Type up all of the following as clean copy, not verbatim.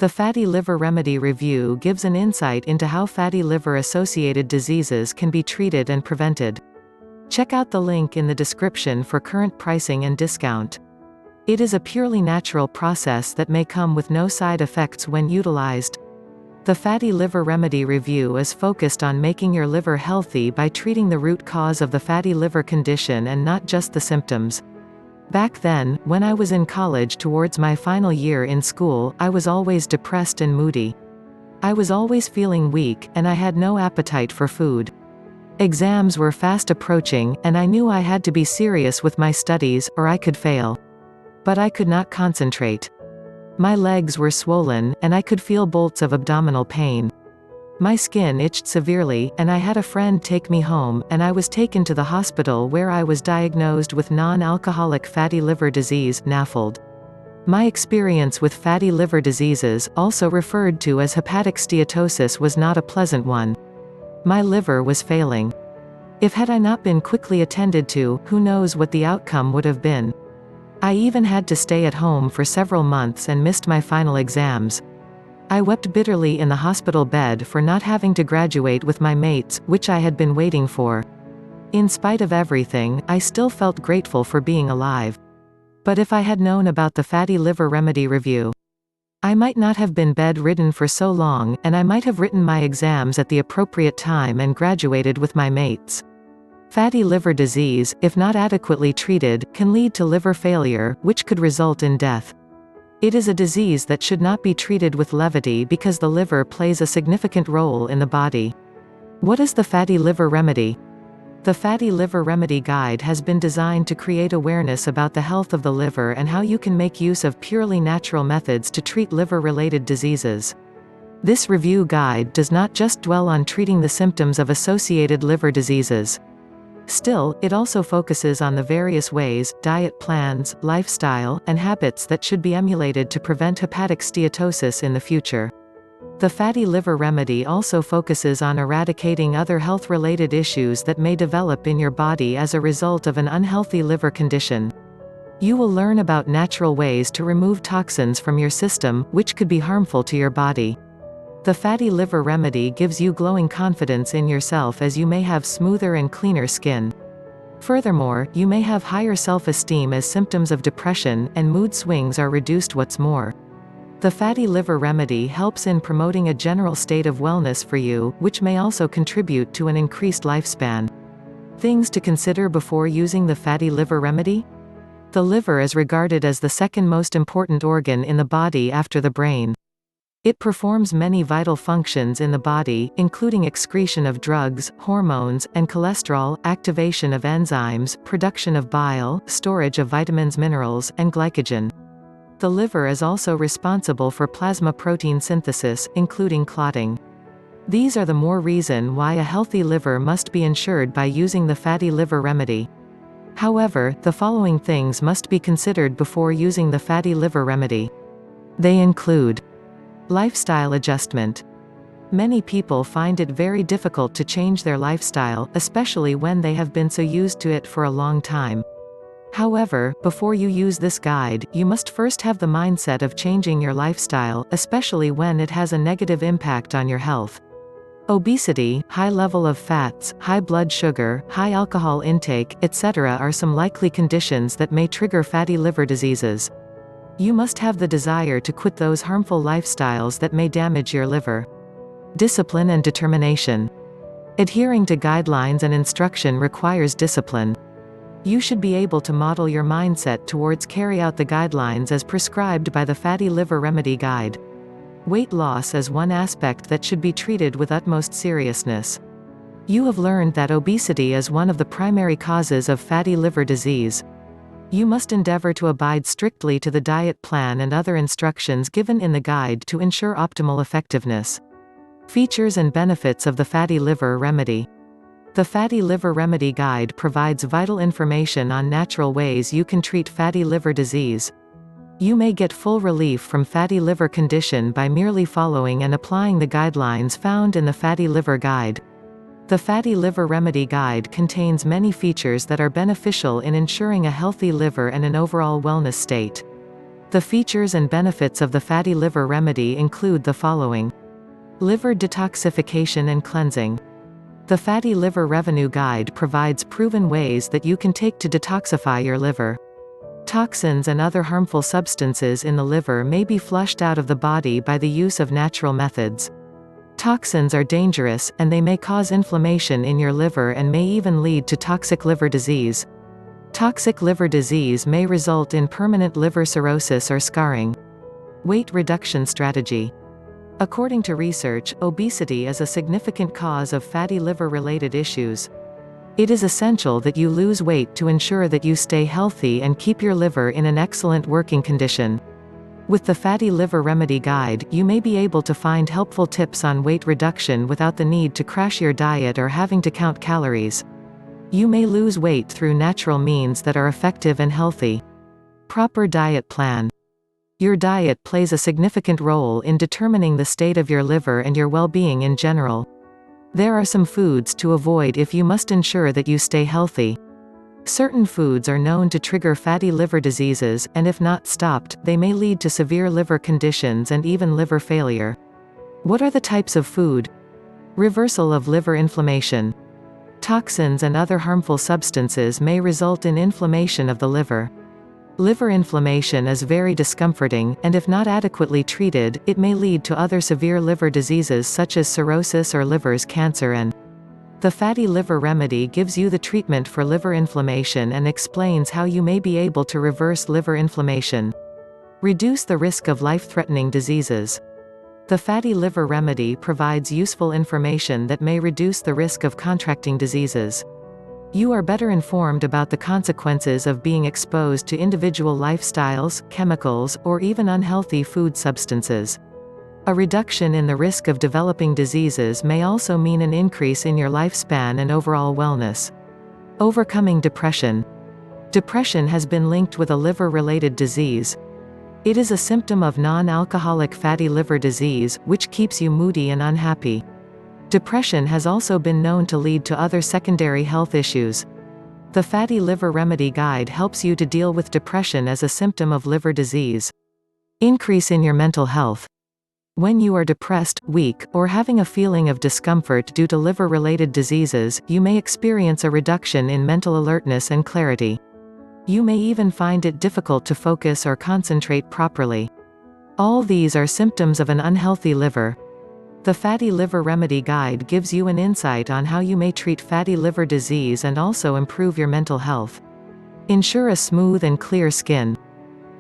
The Fatty Liver Remedy Review gives an insight into how fatty liver-associated diseases can be treated and prevented. Check out the link in the description for current pricing and discount. It is a purely natural process that may come with no side effects when utilized. The Fatty Liver Remedy Review is focused on making your liver healthy by treating the root cause of the fatty liver condition and not just the symptoms. Back then, when I was in college towards my final year in school, I was always depressed and moody. I was always feeling weak, and I had no appetite for food. Exams were fast approaching, and I knew I had to be serious with my studies, or I could fail. But I could not concentrate. My legs were swollen, and I could feel bolts of abdominal pain. My skin itched severely, and I had a friend take me home, and I was taken to the hospital where I was diagnosed with non-alcoholic fatty liver disease, NAFLD. My experience with fatty liver diseases, also referred to as hepatic steatosis, was not a pleasant one. My liver was failing. If had I not been quickly attended to, who knows what the outcome would have been. I even had to stay at home for several months and missed my final exams. I wept bitterly in the hospital bed for not having to graduate with my mates, which I had been waiting for. In spite of everything, I still felt grateful for being alive. But if I had known about the Fatty Liver Remedy Review, I might not have been bedridden for so long, and I might have written my exams at the appropriate time and graduated with my mates. Fatty liver disease, if not adequately treated, can lead to liver failure, which could result in death. It is a disease that should not be treated with levity because the liver plays a significant role in the body. What is the Fatty Liver Remedy? The Fatty Liver Remedy Guide has been designed to create awareness about the health of the liver and how you can make use of purely natural methods to treat liver-related diseases. This review guide does not just dwell on treating the symptoms of associated liver diseases. Still, it also focuses on the various ways, diet plans, lifestyle, and habits that should be emulated to prevent hepatic steatosis in the future. The Fatty Liver Remedy also focuses on eradicating other health-related issues that may develop in your body as a result of an unhealthy liver condition. You will learn about natural ways to remove toxins from your system, which could be harmful to your body. The Fatty Liver Remedy gives you glowing confidence in yourself as you may have smoother and cleaner skin. Furthermore, you may have higher self-esteem as symptoms of depression and mood swings are reduced. What's more, the Fatty Liver Remedy helps in promoting a general state of wellness for you, which may also contribute to an increased lifespan. Things to consider before using the Fatty Liver Remedy? The liver is regarded as the second most important organ in the body after the brain. It performs many vital functions in the body, including excretion of drugs, hormones, and cholesterol, activation of enzymes, production of bile, storage of vitamins, minerals, and glycogen. The liver is also responsible for plasma protein synthesis, including clotting. These are the more reason why a healthy liver must be ensured by using the Fatty Liver Remedy. However, the following things must be considered before using the Fatty Liver Remedy. They include lifestyle adjustment. Many people find it very difficult to change their lifestyle, especially when they have been so used to it for a long time. However, before you use this guide, you must first have the mindset of changing your lifestyle, especially when it has a negative impact on your health. Obesity, high level of fats, high blood sugar, high alcohol intake, etc. are some likely conditions that may trigger fatty liver diseases. You must have the desire to quit those harmful lifestyles that may damage your liver. Discipline and determination. Adhering to guidelines and instruction requires discipline. You should be able to model your mindset towards carry out the guidelines as prescribed by the Fatty Liver Remedy Guide. Weight loss is one aspect that should be treated with utmost seriousness. You have learned that obesity is one of the primary causes of fatty liver disease. You must endeavor to abide strictly to the diet plan and other instructions given in the guide to ensure optimal effectiveness. Features and benefits of the Fatty Liver Remedy. The Fatty Liver Remedy Guide provides vital information on natural ways you can treat fatty liver disease. You may get full relief from fatty liver condition by merely following and applying the guidelines found in the Fatty Liver Guide. The Fatty Liver Remedy Guide contains many features that are beneficial in ensuring a healthy liver and an overall wellness state. The features and benefits of the fatty liver remedy include the following. Liver detoxification and cleansing. The Fatty Liver Revenue Guide provides proven ways that you can take to detoxify your liver. Toxins and other harmful substances in the liver may be flushed out of the body by the use of natural methods. Toxins are dangerous, and they may cause inflammation in your liver and may even lead to toxic liver disease. Toxic liver disease may result in permanent liver cirrhosis or scarring. Weight reduction strategy. According to research, obesity is a significant cause of fatty liver-related issues. It is essential that you lose weight to ensure that you stay healthy and keep your liver in an excellent working condition. With the Fatty Liver Remedy Guide, you may be able to find helpful tips on weight reduction without the need to crash your diet or having to count calories. You may lose weight through natural means that are effective and healthy. Proper diet plan. Your diet plays a significant role in determining the state of your liver and your well-being in general. There are some foods to avoid if you must ensure that you stay healthy. Certain foods are known to trigger fatty liver diseases, and if not stopped, they may lead to severe liver conditions and even liver failure. What are the types of food? Reversal of liver inflammation. Toxins and other harmful substances may result in inflammation of the liver. Liver inflammation is very discomforting, and if not adequately treated, it may lead to other severe liver diseases such as cirrhosis or liver's cancer. And the Fatty Liver Remedy gives you the treatment for liver inflammation and explains how you may be able to reverse liver inflammation. Reduce the risk of life-threatening diseases. The Fatty Liver Remedy provides useful information that may reduce the risk of contracting diseases. You are better informed about the consequences of being exposed to individual lifestyles, chemicals, or even unhealthy food substances. A reduction in the risk of developing diseases may also mean an increase in your lifespan and overall wellness. Overcoming depression. Depression has been linked with a liver-related disease. It is a symptom of non-alcoholic fatty liver disease, which keeps you moody and unhappy. Depression has also been known to lead to other secondary health issues. The Fatty Liver Remedy Guide helps you to deal with depression as a symptom of liver disease. Increase in your mental health. When you are depressed, weak, or having a feeling of discomfort due to liver-related diseases, you may experience a reduction in mental alertness and clarity. You may even find it difficult to focus or concentrate properly. All these are symptoms of an unhealthy liver. The Fatty Liver Remedy Guide gives you an insight on how you may treat fatty liver disease and also improve your mental health. Ensure a smooth and clear skin.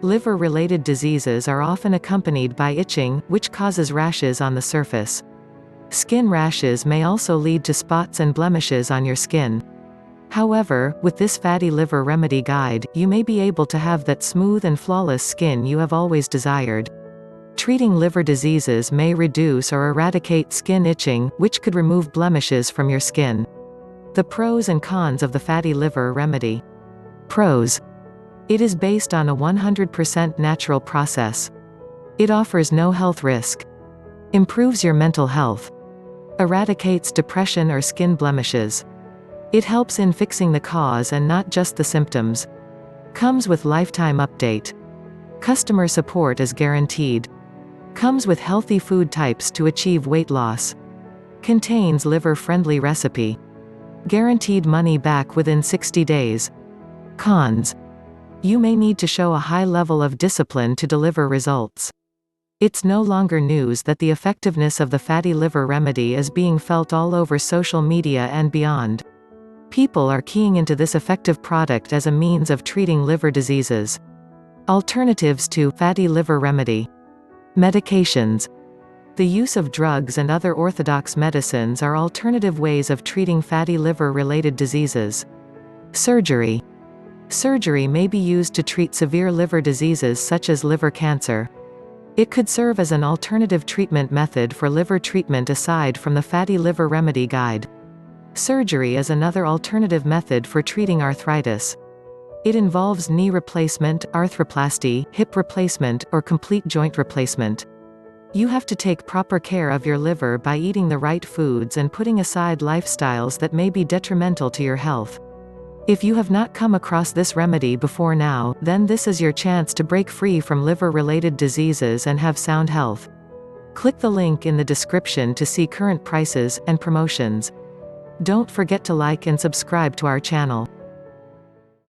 Liver-related diseases are often accompanied by itching, which causes rashes on the surface. Skin rashes may also lead to spots and blemishes on your skin. However, with this Fatty Liver Remedy Guide, you may be able to have that smooth and flawless skin you have always desired. Treating liver diseases may reduce or eradicate skin itching, which could remove blemishes from your skin. The pros and cons of the Fatty Liver Remedy. Pros. It is based on a 100% natural process. It offers no health risk. Improves your mental health. Eradicates depression or skin blemishes. It helps in fixing the cause and not just the symptoms. Comes with lifetime update. Customer support is guaranteed. Comes with healthy food types to achieve weight loss. Contains liver-friendly recipe. Guaranteed money back within 60 days. Cons. You may need to show a high level of discipline to deliver results. It's no longer news that the effectiveness of the Fatty Liver Remedy is being felt all over social media and beyond. People are keying into this effective product as a means of treating liver diseases. Alternatives to Fatty Liver Remedy. Medications. The use of drugs and other orthodox medicines are alternative ways of treating fatty liver-related diseases. Surgery. Surgery may be used to treat severe liver diseases such as liver cancer. It could serve as an alternative treatment method for liver treatment aside from the Fatty Liver Remedy Guide. Surgery is another alternative method for treating arthritis. It involves knee replacement, arthroplasty, hip replacement, or complete joint replacement. You have to take proper care of your liver by eating the right foods and putting aside lifestyles that may be detrimental to your health. If you have not come across this remedy before now, then this is your chance to break free from liver-related diseases and have sound health. Click the link in the description to see current prices and promotions. Don't forget to like and subscribe to our channel.